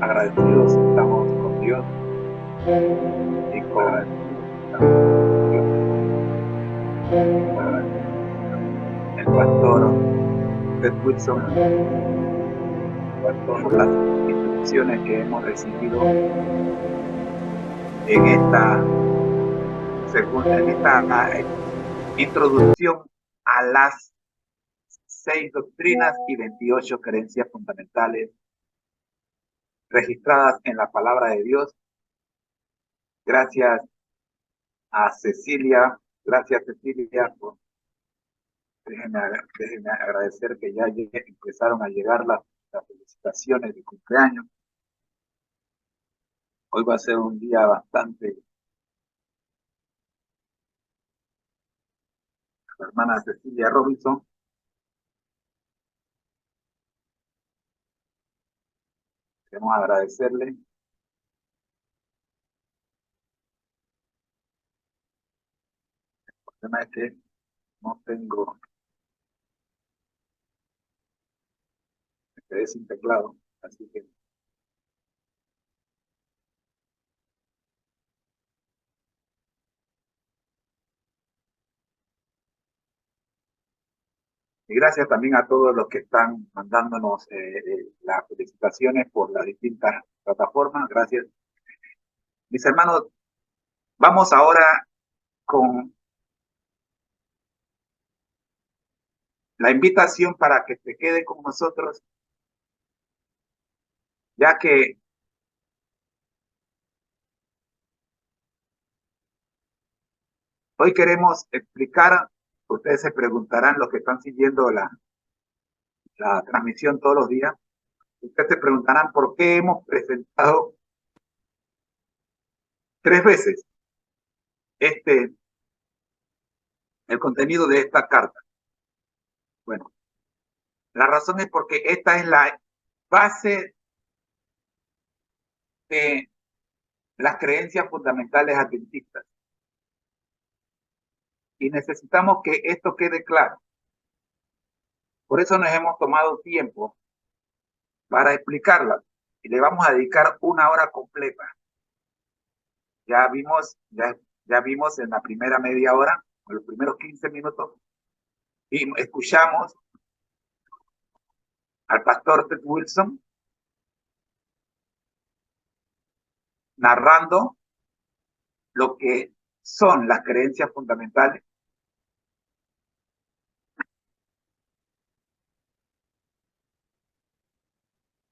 Agradecidos estamos con Dios y con Dios, con el pastor Ted Wilson, por todas las instrucciones que hemos recibido en esta introducción a las 6 doctrinas y 28 creencias fundamentales registradas en la palabra de Dios. Gracias a Cecilia, déjenme agradecer que ya empezaron a llegar las felicitaciones de cumpleaños. Hoy va a ser un día bastante. La hermana Cecilia Robinson, queremos agradecerle. El problema es que no tengo, me quedé sin teclado, así que. Y gracias también a todos los que están mandándonos las felicitaciones por las distintas plataformas. Gracias. Mis hermanos, vamos ahora con la invitación para que te quede con nosotros, ya que hoy queremos explicar, ustedes se preguntarán, los que están siguiendo la transmisión todos los días, ustedes se preguntarán por qué hemos presentado 3 veces el contenido de esta carta. Bueno, la razón es porque esta es la base de las creencias fundamentales adventistas. Y necesitamos que esto quede claro. Por eso nos hemos tomado tiempo para explicarla. Y le vamos a dedicar 1 hora completa. Ya vimos en la primera media hora, en los primeros 15 minutos, y escuchamos al pastor Ted Wilson narrando lo que son las creencias fundamentales.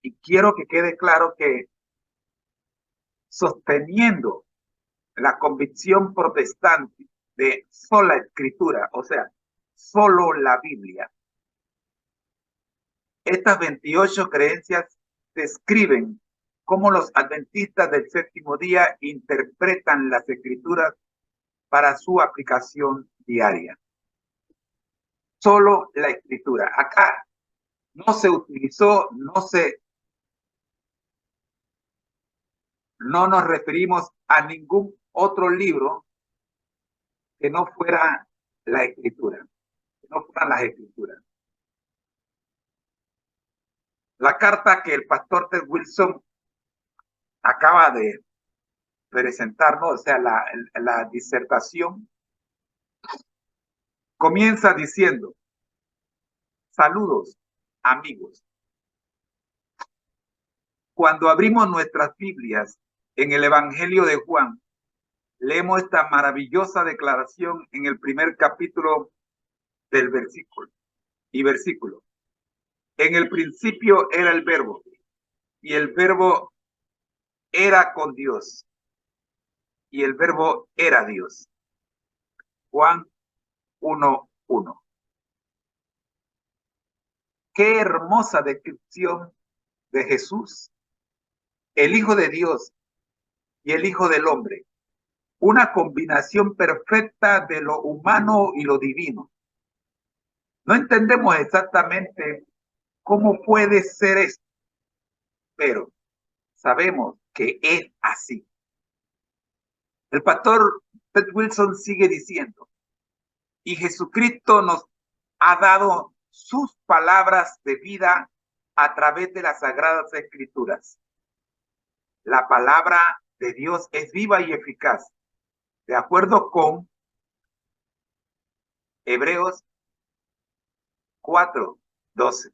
Y quiero que quede claro que sosteniendo la convicción protestante de sola escritura, o sea, solo la Biblia, estas 28 creencias describen cómo los adventistas del séptimo día interpretan las escrituras para su aplicación diaria. Solo la escritura. Acá no se utilizó, no nos referimos a ningún otro libro que no fuera la escritura, que no fueran las escrituras. La carta que el pastor Ted Wilson acaba de presentarnos, o sea, la disertación, comienza diciendo: saludos, amigos. Cuando abrimos nuestras Biblias en el Evangelio de Juan, leemos esta maravillosa declaración en el primer capítulo del versículo. En el principio era el Verbo, y el Verbo era con Dios, y el Verbo era Dios. Juan 1:1. Qué hermosa descripción de Jesús, el Hijo de Dios y el Hijo del Hombre. Una combinación perfecta de lo humano y lo divino. No entendemos exactamente cómo puede ser esto, pero sabemos que es así. El pastor Ted Wilson sigue diciendo: y Jesucristo nos ha dado sus palabras de vida a través de las Sagradas Escrituras. La palabra de Dios es viva y eficaz, de acuerdo con Hebreos 4:12.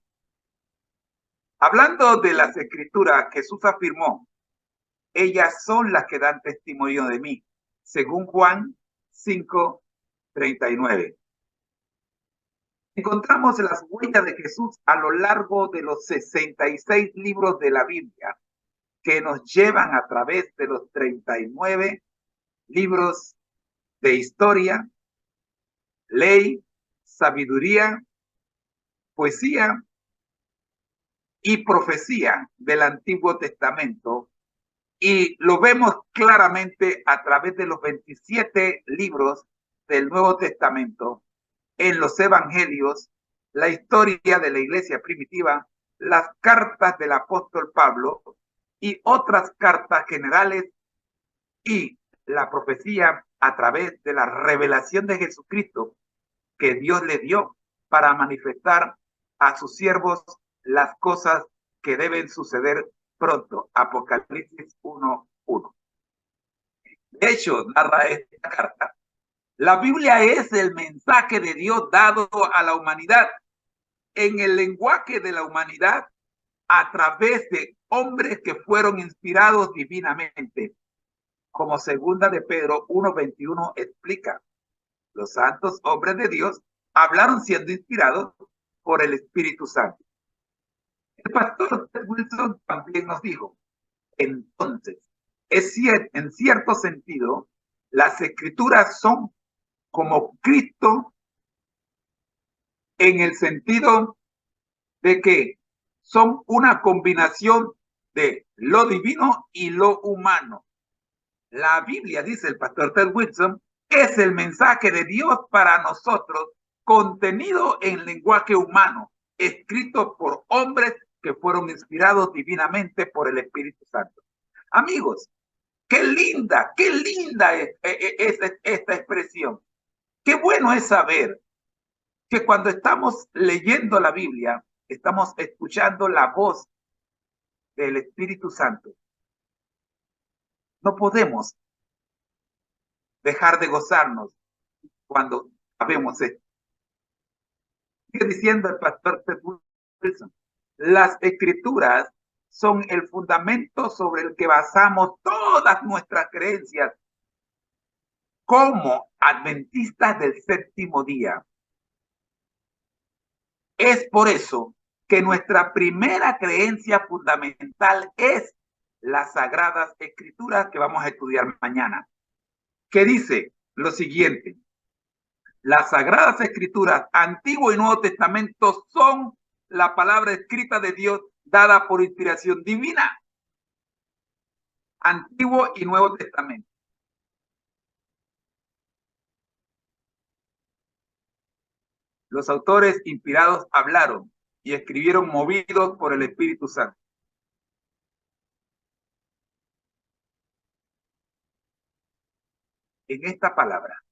Hablando de las escrituras, Jesús afirmó: ellas son las que dan testimonio de mí, según Juan 5:39. Encontramos las huellas de Jesús a lo largo de los 66 libros de la Biblia, que nos llevan a través de los 39 libros de historia, ley, sabiduría, poesía y profecía del Antiguo Testamento, y lo vemos claramente a través de los 27 libros del Nuevo Testamento, en los evangelios, la historia de la iglesia primitiva, las cartas del apóstol Pablo y otras cartas generales, y la profecía a través de la revelación de Jesucristo que Dios le dio para manifestar a sus siervos las cosas que deben suceder pronto. Apocalipsis 1:1. De hecho, narra esta carta: la Biblia es el mensaje de Dios dado a la humanidad en el lenguaje de la humanidad a través de hombres que fueron inspirados divinamente. Como segunda de Pedro 1:21 explica, los santos hombres de Dios hablaron siendo inspirados por el Espíritu Santo. El pastor Ted Wilson también nos dijo: entonces, en cierto sentido, las escrituras son como Cristo, en el sentido de que son una combinación de lo divino y lo humano. La Biblia, dice el pastor Ted Wilson, es el mensaje de Dios para nosotros, contenido en lenguaje humano, escrito por hombres que fueron inspirados divinamente por el Espíritu Santo. Amigos, qué linda es esta expresión. Qué bueno es saber que cuando estamos leyendo la Biblia, estamos escuchando la voz del Espíritu Santo. No podemos dejar de gozarnos cuando sabemos esto. Sigue diciendo el pastor Ted Wilson: las escrituras son el fundamento sobre el que basamos todas nuestras creencias como adventistas del séptimo día. Es por eso que nuestra primera creencia fundamental es las Sagradas Escrituras, que vamos a estudiar mañana, que dice lo siguiente: las Sagradas Escrituras, Antiguo y Nuevo Testamento, son la palabra escrita de Dios dada por inspiración divina. Antiguo y Nuevo Testamento. Los autores inspirados hablaron y escribieron movidos por el Espíritu Santo. En esta palabra,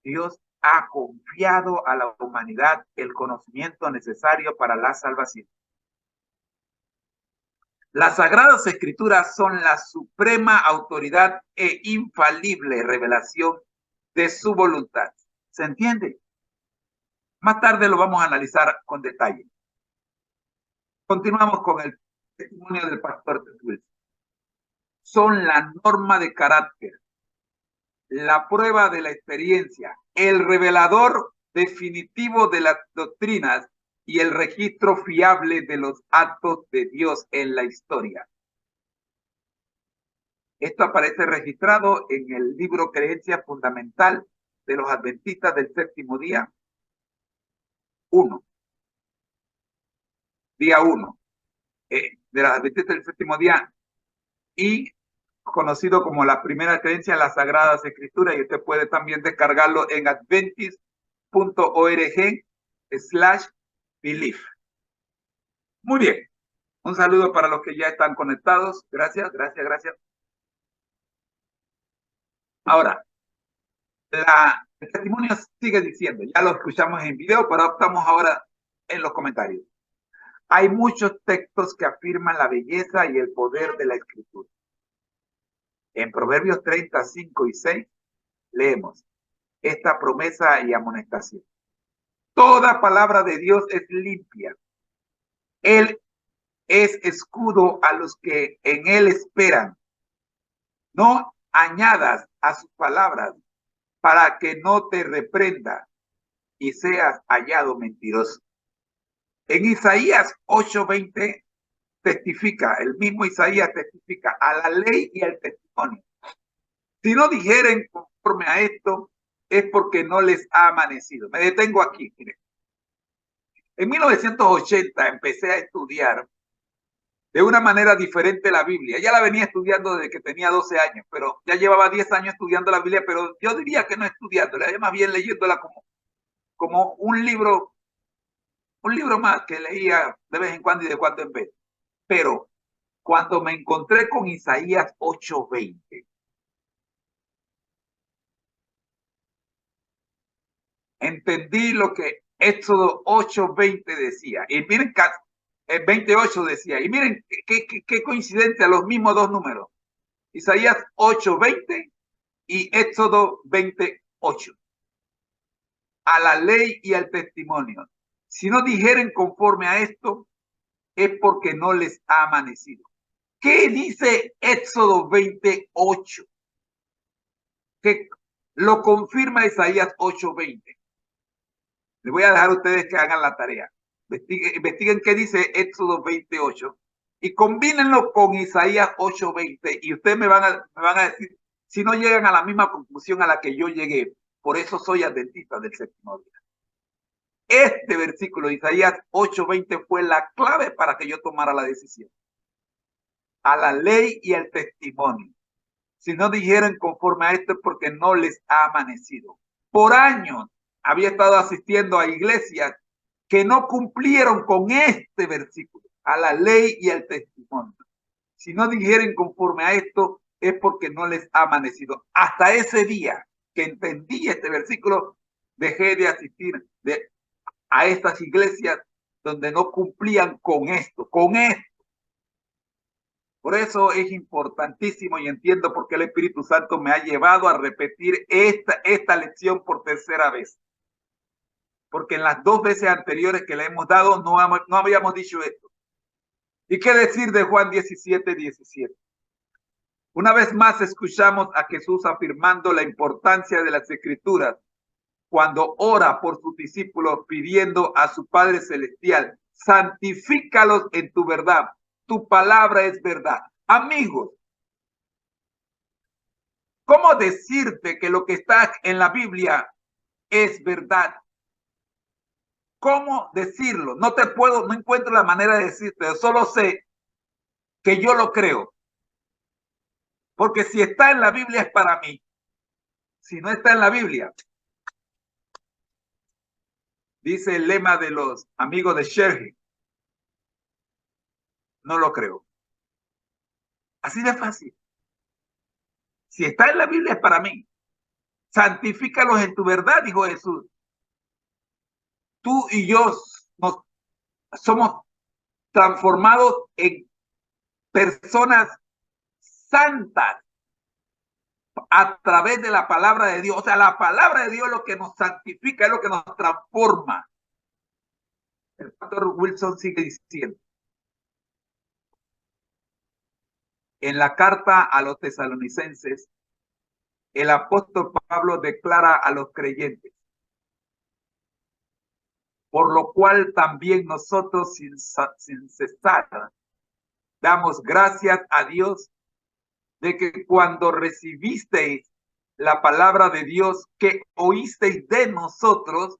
Dios ha confiado a la humanidad el conocimiento necesario para la salvación. Las Sagradas Escrituras son la suprema autoridad e infalible revelación de su voluntad. ¿Se entiende? Más tarde lo vamos a analizar con detalle. Continuamos con el testimonio del pastor Wilson. Son la norma de carácter, la prueba de la experiencia, el revelador definitivo de las doctrinas y el registro fiable de los actos de Dios en la historia. Esto aparece registrado en el libro Creencia Fundamental de los Adventistas del Séptimo Día 1. Día 1. De los Adventistas del Séptimo Día, y conocido como la primera creencia en las Sagradas Escrituras, y usted puede también descargarlo en adventist.org/belief. Muy bien. Un saludo para los que ya están conectados. Gracias. Ahora, el testimonio sigue diciendo, ya lo escuchamos en video, pero estamos ahora en los comentarios. Hay muchos textos que afirman la belleza y el poder de la Escritura. En Proverbios 35 y 6 leemos esta promesa y amonestación. Toda palabra de Dios es limpia. Él es escudo a los que en él esperan. No añadas a sus palabras para que no te reprenda y seas hallado mentiroso. En Isaías 8:20 testifica, el mismo Isaías testifica a la ley y al testimonio. Si no dijeren conforme a esto, es porque no les ha amanecido. Me detengo aquí, miren. En 1980 empecé a estudiar de una manera diferente la Biblia. Ya la venía estudiando desde que tenía 12 años, pero ya llevaba 10 años estudiando la Biblia, pero yo diría que no estudiándola, más bien leyéndola como un libro más que leía de vez en cuando y de cuando en vez. Pero cuando me encontré con Isaías 8:20, entendí lo que Éxodo 8:20 decía. Y miren, el 28 decía, y miren qué coincidencia, los mismos dos números. Isaías 8:20 y Éxodo 28. A la ley y al testimonio. Si no dijeren conforme a esto, es porque no les ha amanecido. ¿Qué dice Éxodo 28? Que lo confirma Isaías 8:20. Les voy a dejar a ustedes que hagan la tarea. Investiguen qué dice Éxodo 28 y combínenlo con Isaías 8:20 y ustedes me van a decir si no llegan a la misma conclusión a la que yo llegué. Por eso soy adventista del séptimo día. Este versículo de Isaías 8:20 fue la clave para que yo tomara la decisión. A la ley y al testimonio. Si no dijeran conforme a esto es porque no les ha amanecido. Por años había estado asistiendo a iglesias que no cumplieron con este versículo, a la ley y al testimonio. Si no dijeran conforme a esto es porque no les ha amanecido. Hasta ese día que entendí este versículo, dejé de asistir a estas iglesias donde no cumplían con esto, Por eso es importantísimo y entiendo por qué el Espíritu Santo me ha llevado a repetir esta lección por tercera vez. Porque en las dos veces anteriores que le hemos dado no habíamos dicho esto. ¿Y qué decir de Juan 17:17? Una vez más escuchamos a Jesús afirmando la importancia de las Escrituras cuando ora por sus discípulos pidiendo a su Padre Celestial, santifícalos en tu verdad. Tu palabra es verdad. Amigos, ¿cómo decirte que lo que está en la Biblia es verdad? ¿Cómo decirlo? No encuentro la manera de decirte, solo sé que yo lo creo. Porque si está en la Biblia es para mí. Si no está en la Biblia, dice el lema de los amigos de Sherry, no lo creo. Así de fácil. Si está en la Biblia es para mí. Santifícalos en tu verdad, dijo Jesús. Tú y yo somos transformados en personas santas a través de la palabra de Dios. O sea, la palabra de Dios es lo que nos santifica, es lo que nos transforma. El pastor Wilson sigue diciendo. En la carta a los tesalonicenses, el apóstol Pablo declara a los creyentes, por lo cual también nosotros sin cesar damos gracias a Dios de que cuando recibisteis la palabra de Dios que oísteis de nosotros,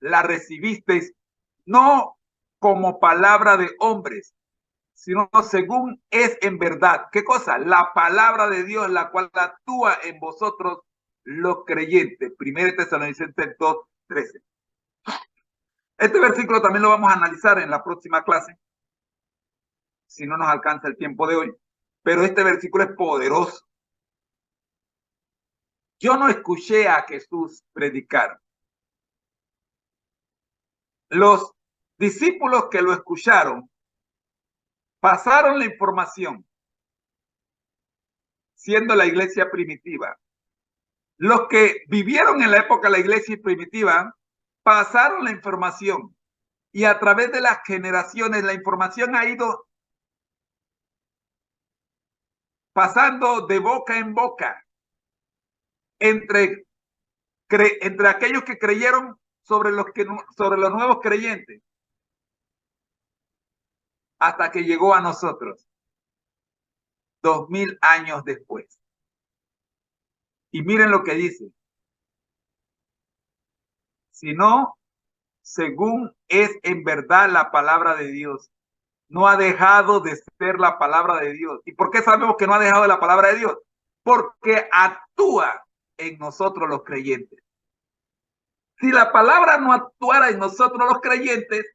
la recibisteis no como palabra de hombres, sino según es en verdad. ¿Qué cosa? La palabra de Dios, la cual actúa en vosotros los creyentes. 1 Tesalonicenses 2:13. Este versículo también lo vamos a analizar en la próxima clase, si no nos alcanza el tiempo de hoy. Pero este versículo es poderoso. Yo no escuché a Jesús predicar. Los discípulos que lo escucharon pasaron la información, siendo la iglesia primitiva. Los que vivieron en la época de la iglesia primitiva pasaron la información y a través de las generaciones la información ha ido pasando de boca en boca entre aquellos que creyeron sobre los nuevos creyentes hasta que llegó a nosotros 2000 años después. Y miren lo que dice: sino según es en verdad la palabra de Dios. No ha dejado de ser la palabra de Dios. ¿Y por qué sabemos que no ha dejado de la palabra de Dios? Porque actúa en nosotros los creyentes. Si la palabra no actuara en nosotros los creyentes,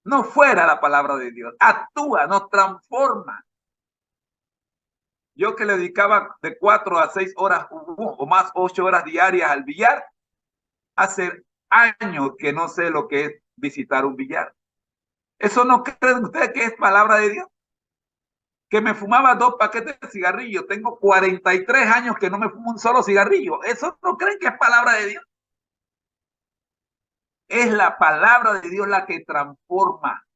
no fuera la palabra de Dios. Actúa, nos transforma. Yo que le dedicaba de 4 a 6 horas o más, 8 horas diarias al billar, hace años que no sé lo que es visitar un billar. ¿Eso no creen ustedes que es palabra de Dios? Que me fumaba 2 paquetes de cigarrillos. Tengo 43 años que no me fumo un solo cigarrillo. ¿Eso no creen que es palabra de Dios? Es la palabra de Dios la que transforma.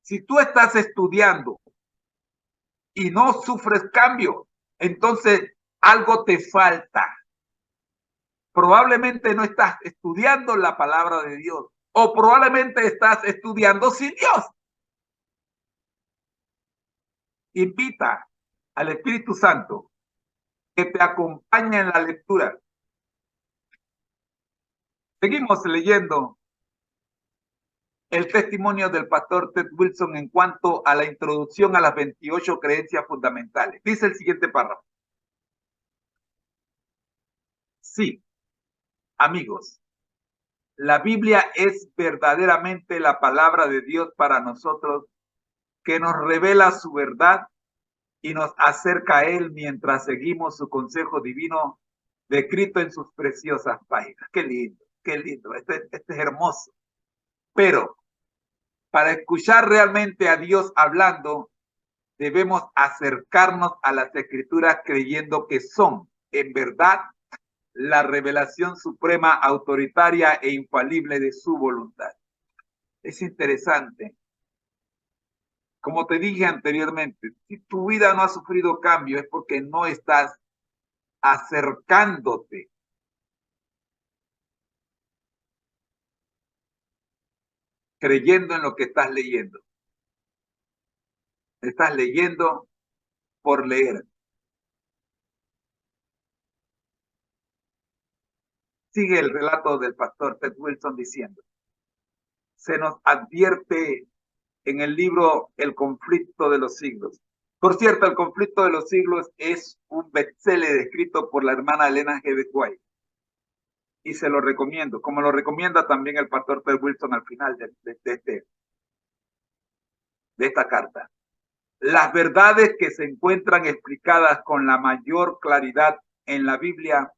Si tú estás estudiando y no sufres cambio, entonces algo te falta. Probablemente no estás estudiando la palabra de Dios o probablemente estás estudiando sin Dios. Invita al Espíritu Santo que te acompañe en la lectura. Seguimos leyendo el testimonio del pastor Ted Wilson en cuanto a la introducción a las 28 creencias fundamentales. Dice el siguiente párrafo: sí, amigos, la Biblia es verdaderamente la palabra de Dios para nosotros, que nos revela su verdad y nos acerca a Él mientras seguimos su consejo divino descrito en sus preciosas páginas. Qué lindo, qué lindo. Este es hermoso. Pero para escuchar realmente a Dios hablando, debemos acercarnos a las Escrituras creyendo que son, en verdad, la revelación suprema, autoritaria e infalible de su voluntad. Es interesante. Como te dije anteriormente, si tu vida no ha sufrido cambio es porque no estás acercándote, creyendo en lo que estás leyendo. Estás leyendo por leer. Sigue el relato del pastor Ted Wilson diciendo: se nos advierte en el libro El conflicto de los siglos. Por cierto, El conflicto de los siglos es un bestseller escrito por la hermana Elena G. White. Y se lo recomiendo, como lo recomienda también el pastor Ted Wilson al final de esta carta. Las verdades que se encuentran explicadas con la mayor claridad en la Biblia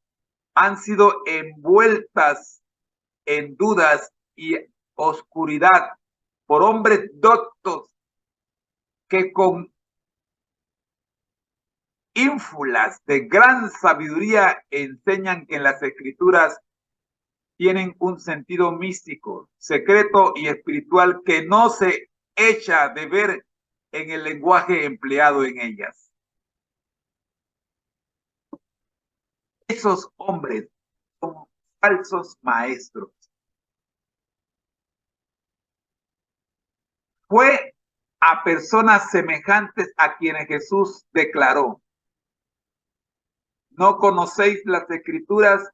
han sido envueltas en dudas y oscuridad por hombres doctos que con ínfulas de gran sabiduría enseñan que las Escrituras tienen un sentido místico, secreto y espiritual que no se echa de ver en el lenguaje empleado en ellas. Esos hombres son falsos maestros. Fue a personas semejantes a quienes Jesús declaró: no conocéis las Escrituras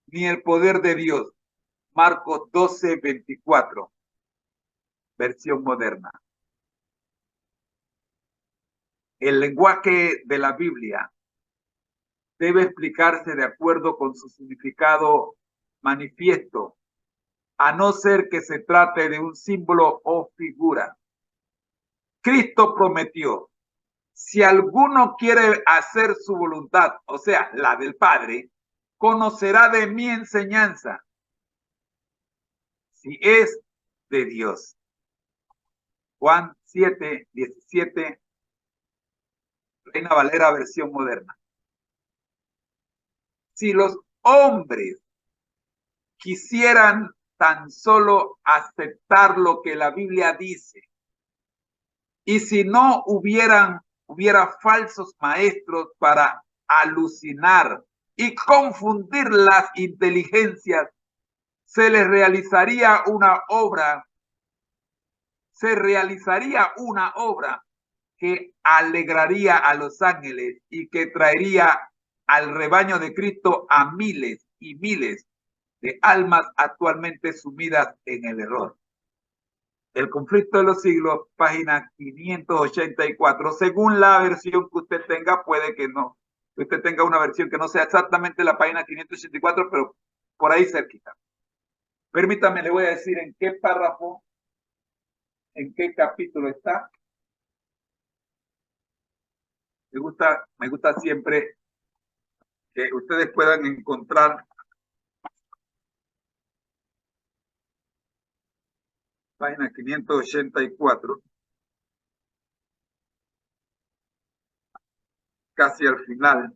ni el poder de Dios. Marcos 12:24, versión moderna. El lenguaje de la Biblia debe explicarse de acuerdo con su significado manifiesto, a no ser que se trate de un símbolo o figura. Cristo prometió: si alguno quiere hacer su voluntad, o sea, la del Padre, conocerá de mi enseñanza si es de Dios. Juan 7, 17, Reina Valera versión moderna. Si los hombres quisieran tan solo aceptar lo que la Biblia dice, y si no hubiera falsos maestros para alucinar y confundir las inteligencias, se realizaría una obra que alegraría a los ángeles y que traería al rebaño de Cristo a miles y miles de almas actualmente sumidas en el error. El conflicto de los siglos, página 584. Según la versión que usted tenga, puede que no. Que usted tenga una versión que no sea exactamente la página 584, pero por ahí cerquita. Permítame, le voy a decir en qué párrafo, en qué capítulo está. Me gusta siempre que ustedes puedan encontrar página 584, casi al final.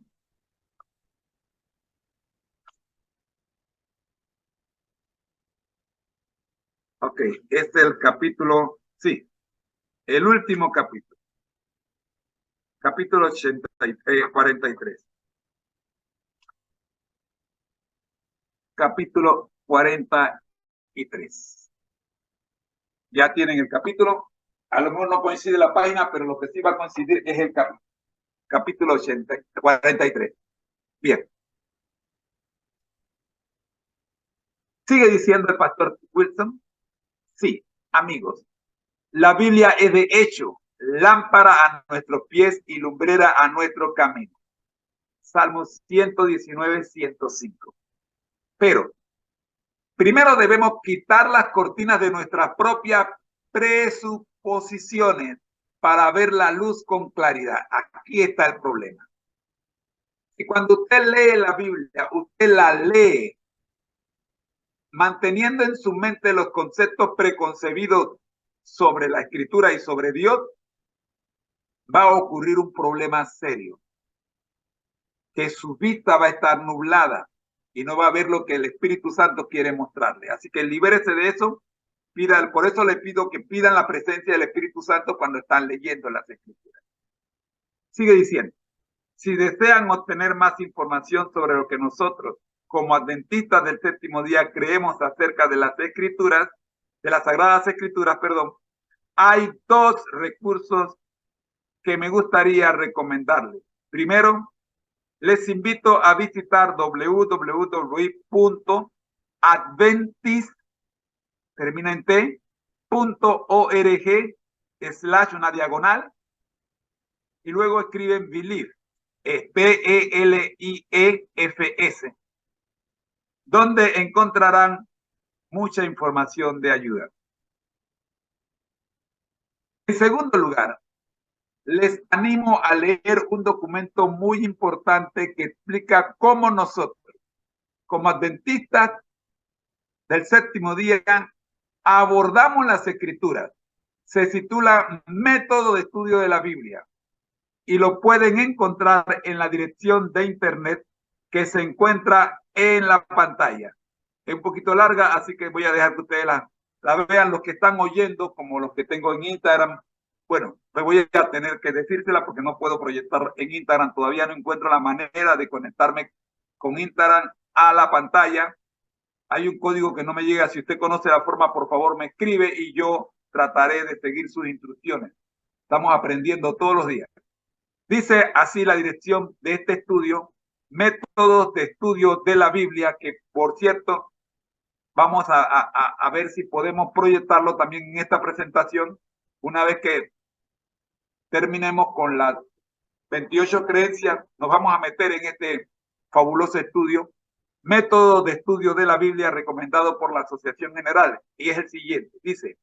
Ok, este es el capítulo, sí, el último capítulo. Capítulo 43. Capítulo 43. Ya tienen el capítulo. A lo mejor no coincide la página, pero lo que sí va a coincidir es el capítulo 43. Bien. Sigue diciendo el pastor Wilson. Sí, amigos. La Biblia es de hecho lámpara a nuestros pies y lumbrera a nuestro camino. Salmos 119, 105. Pero primero debemos quitar las cortinas de nuestras propias presuposiciones para ver la luz con claridad. Aquí está el problema. Y cuando usted lee la Biblia, usted la lee manteniendo en su mente los conceptos preconcebidos sobre la Escritura y sobre Dios, va a ocurrir un problema serio. Que su vista va a estar nublada y no va a ver lo que el Espíritu Santo quiere mostrarle. Así que libérese de eso. Por eso le pido que pidan la presencia del Espíritu Santo cuando están leyendo las Escrituras. Sigue diciendo, si desean obtener más información sobre lo que nosotros, como adventistas del séptimo día, creemos acerca de las Escrituras, de las Sagradas Escrituras, hay dos recursos que me gustaría recomendarles. Primero, les invito a visitar www.adventist, termina en T, .org/ una diagonal, y luego escriben Believe, P-E-L-I-E-F-S, donde encontrarán mucha información de ayuda. En segundo lugar, les animo a leer un documento muy importante que explica cómo nosotros, como adventistas del séptimo día, abordamos las Escrituras. Se titula Método de Estudio de la Biblia y lo pueden encontrar en la dirección de internet que se encuentra en la pantalla. Es un poquito larga, así que voy a dejar que ustedes la vean, los que están oyendo, como los que tengo en Instagram. Bueno, me voy a tener que decírsela porque no puedo proyectar en Instagram. Todavía no encuentro la manera de conectarme con Instagram a la pantalla. Hay un código que no me llega. Si usted conoce la forma, por favor me escribe y yo trataré de seguir sus instrucciones. Estamos aprendiendo todos los días. Dice así la dirección de este estudio, Métodos de Estudio de la Biblia, que por cierto, vamos a ver si podemos proyectarlo también en esta presentación una vez que terminemos con las 28 creencias. Nos vamos a meter en este fabuloso estudio, Método de Estudio de la Biblia recomendado por la Asociación General, y es el siguiente. Dice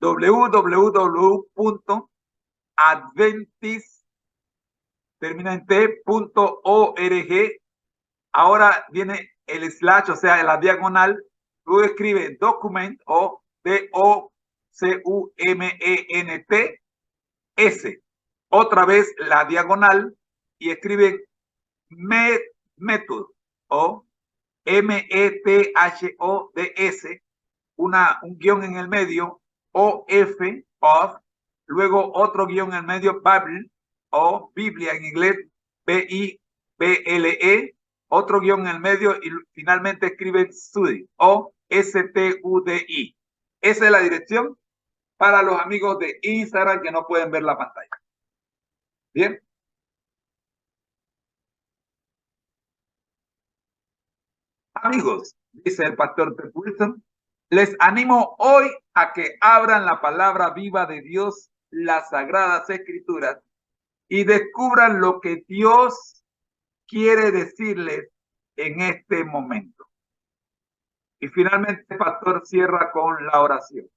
www.adventist, termina en T.org. Ahora viene el slash, o sea, la diagonal, Tú escribes document o D-O-C-U-M-E-N-T-S. Otra vez la diagonal y escriben method o M-E-T-H-O-D-S, un guión en el medio, O-F, of, luego otro guión en el medio, Bible, o Biblia en inglés, B-I-B-L-E, otro guión en el medio y finalmente escriben study, o S-T-U-D-I. Esa es la dirección para los amigos de Instagram que no pueden ver la pantalla. Bien. Amigos, dice el pastor Ted Wilson, les animo hoy a que abran la palabra viva de Dios, las sagradas escrituras, y descubran lo que Dios quiere decirles en este momento. Y finalmente el pastor cierra con la oración.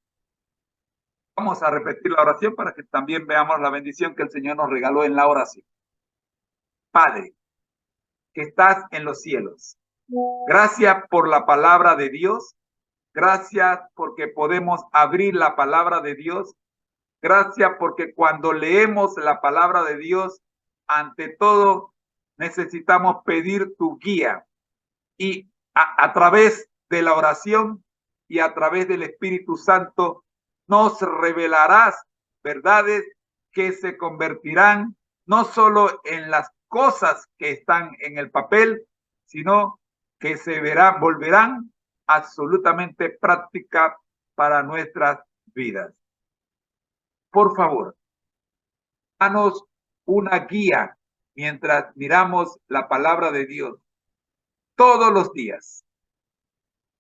Vamos a repetir la oración para que también veamos la bendición que el Señor nos regaló en la oración. Padre, que estás en los cielos, gracias por la palabra de Dios. Gracias porque podemos abrir la palabra de Dios. Gracias porque cuando leemos la palabra de Dios, ante todo necesitamos pedir tu guía. Y a través de la oración y a través del Espíritu Santo nos revelarás verdades que se convertirán no solo en las cosas que están en el papel, sino que se verán, volverán absolutamente práctica para nuestras vidas. Por favor, danos una guía mientras miramos la palabra de Dios todos los días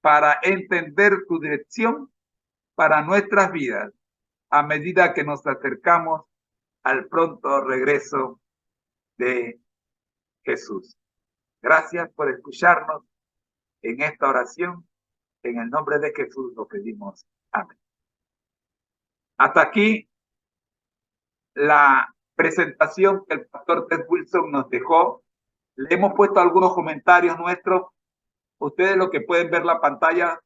para entender tu dirección para nuestras vidas a medida que nos acercamos al pronto regreso de Jesús. Gracias por escucharnos en esta oración. En el nombre de Jesús lo pedimos. Amén. Hasta aquí la presentación que el pastor Ted Wilson nos dejó. Le hemos puesto algunos comentarios nuestros. Ustedes lo que pueden ver la pantalla,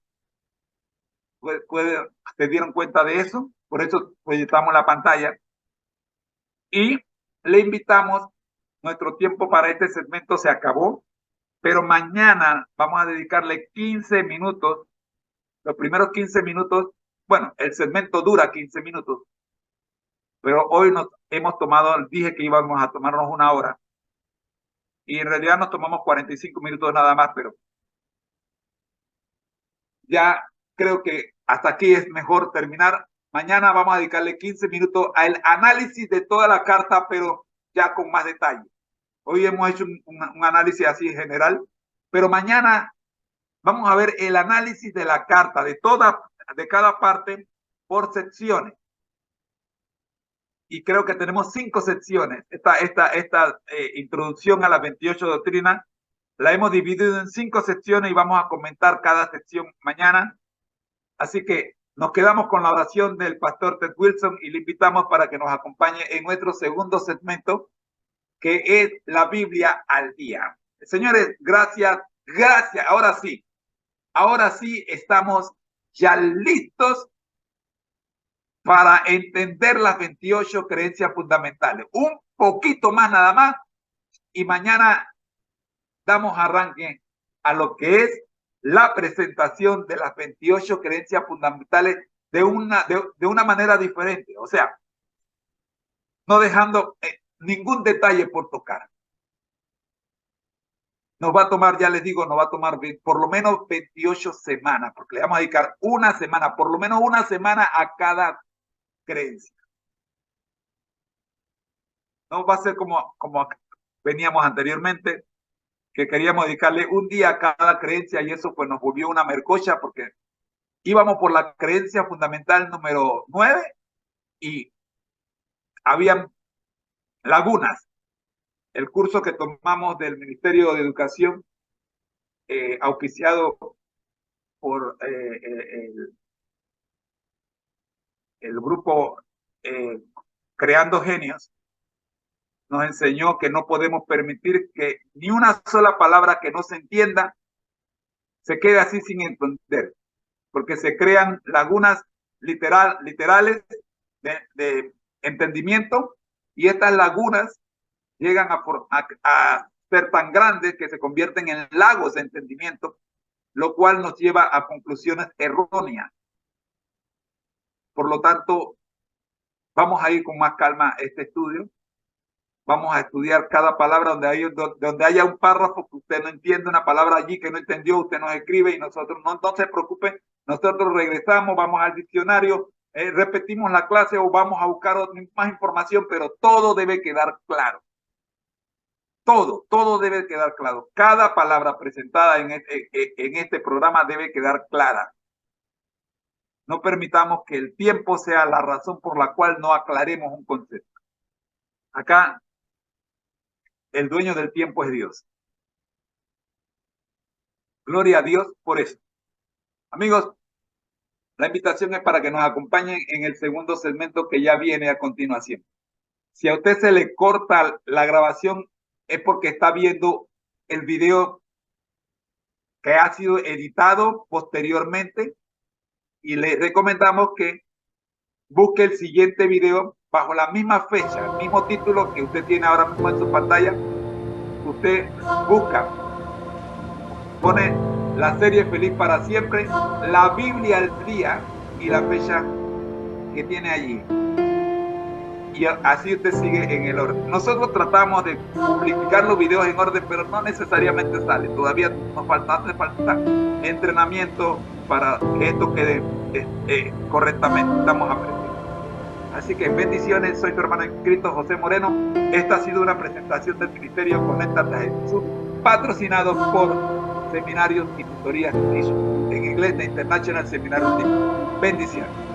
se dieron cuenta de eso. Por eso proyectamos la pantalla. Y le invitamos, nuestro tiempo para este segmento se acabó, pero mañana vamos a dedicarle 15 minutos, los primeros 15 minutos, bueno, el segmento dura 15 minutos, pero hoy nos hemos tomado, dije que íbamos a tomarnos una hora, y en realidad nos tomamos 45 minutos nada más, pero ya creo que hasta aquí es mejor terminar. Mañana vamos a dedicarle 15 minutos al análisis de toda la carta, pero ya con más detalle. Hoy hemos hecho un análisis así general, pero mañana vamos a ver el análisis de la carta, de cada parte por secciones. Y creo que tenemos 5 secciones. Esta introducción a las 28 doctrinas la hemos dividido en 5 secciones y vamos a comentar cada sección mañana. Así que nos quedamos con la oración del pastor Ted Wilson y le invitamos para que nos acompañe en nuestro segundo segmento, que es la Biblia al día. Señores, gracias. Ahora sí estamos ya listos para entender las 28 creencias fundamentales. Un poquito más nada más y mañana damos arranque a lo que es la presentación de las 28 creencias fundamentales de una manera diferente. O sea, no dejando ningún detalle por tocar. Nos va a tomar, ya les digo, nos va a tomar por lo menos 28 semanas, porque le vamos a dedicar una semana, por lo menos una semana a cada creencia. No va a ser como veníamos anteriormente, que queríamos dedicarle un día a cada creencia y eso pues nos volvió una mercocha porque íbamos por la creencia fundamental número 9 y habían lagunas. El curso que tomamos del Ministerio de Educación, auspiciado por el grupo Creando Genios, nos enseñó que no podemos permitir que ni una sola palabra que no se entienda se quede así sin entender. porque se crean lagunas literales de entendimiento, y estas lagunas llegan a ser tan grandes que se convierten en lagos de entendimiento, lo cual nos lleva a conclusiones erróneas. Por lo tanto, vamos a ir con más calma a este estudio. Vamos a estudiar cada palabra donde haya un párrafo que usted no entiende, una palabra allí que no entendió, usted nos escribe y nosotros no se preocupe, nosotros regresamos, vamos al diccionario, repetimos la clase o vamos a buscar más información, pero todo debe quedar claro. Todo debe quedar claro. Cada palabra presentada en este programa debe quedar clara. No permitamos que el tiempo sea la razón por la cual no aclaremos un concepto. Acá, el dueño del tiempo es Dios. Gloria a Dios por eso. Amigos, la invitación es para que nos acompañen en el segundo segmento que ya viene a continuación. Si a usted se le corta la grabación, es porque está viendo el video que ha sido editado posteriormente, y le recomendamos que busque el siguiente video bajo la misma fecha, el mismo título que usted tiene ahora mismo en su pantalla. Usted busca, pone la serie Feliz para Siempre, la Biblia al día y la fecha que tiene allí. Y así usted sigue en el orden. Nosotros tratamos de publicar los videos en orden, pero no necesariamente sale. Todavía nos falta entrenamiento para que esto quede correctamente. Estamos aprendiendo. Así que bendiciones. Soy tu hermano en Cristo, José Moreno. Esta ha sido una presentación del Ministerio Conéctate a Jesús, patrocinado por Seminarios y Tutorías en inglés de International Seminary Team. Bendiciones.